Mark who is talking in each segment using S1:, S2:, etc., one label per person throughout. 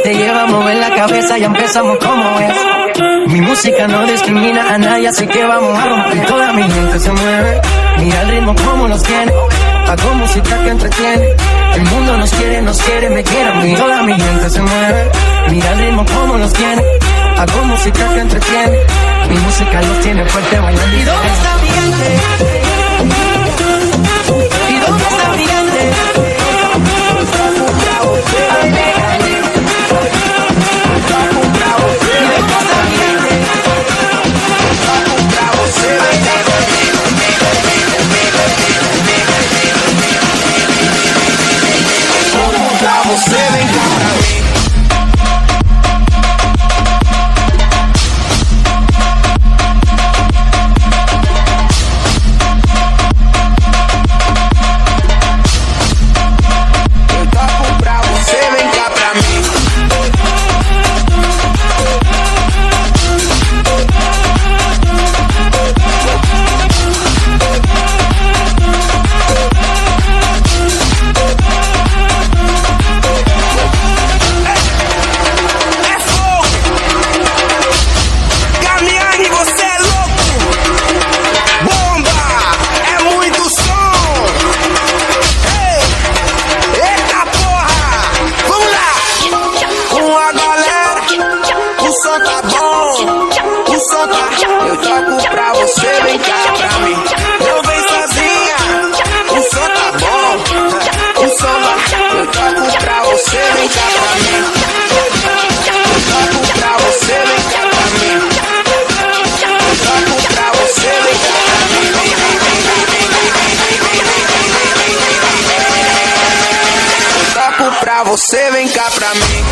S1: te lleva a mover la cabeza, ya empezamos como es. Mi música no discrimina a nadie, así que vamos a romper. Toda mi gente se mueve, mira el ritmo como nos tiene. Hago música que entretiene, el mundo nos quiere, me quiere a mí. Toda mi gente se mueve, mira el ritmo como nos tiene. Hago música que entretiene, mi música los tiene fuerte bailando. ¿Y dónde está mi gente? ¿Y dónde está mi gente?
S2: Você vem cá pra mí. Eu toco pra você, vem cá pra mí. Eu toco pra você, vem cá pra mim. Não vem sozinha, o som tá bom. O som lá, eu toco pra você, vem cá pra mim. Eu toco pra você, vem cá pra mim. Eu toco pra você, vem cá pra mim. Eu toco pra você, vem cá pra mim.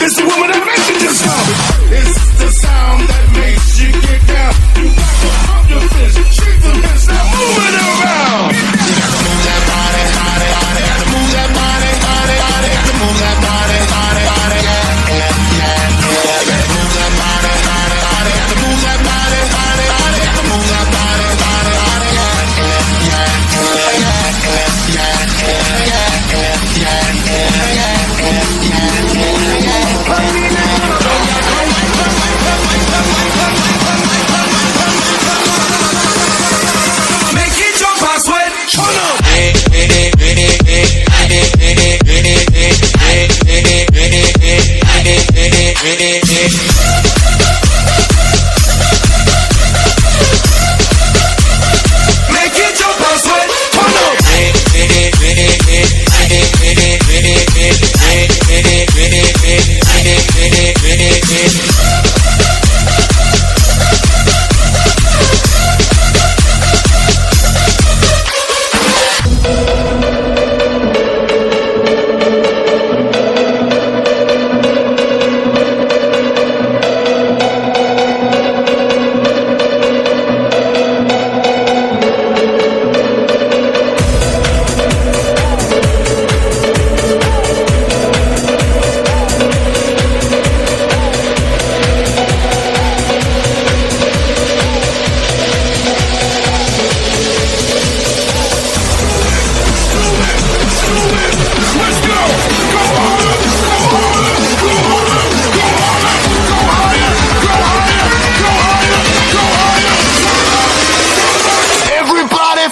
S3: It's the woman that makes you just jump. It's the sound that makes you get down. You got to pump your fist, shake them hips, now move it around. Move that body, body, body. Got to move that body, body, body. Got to move that body, body, body. Yeah, yeah, yeah, yeah. Got to move that body, body, body. Got to move that body, body, body. Got to move that body, body, body. Yeah, yeah, yeah, yeah, yeah, yeah, yeah, yeah. Make it jump and sweat. Turn up. Make it jump and sweat. Turn up.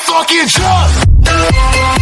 S3: Fucking jump!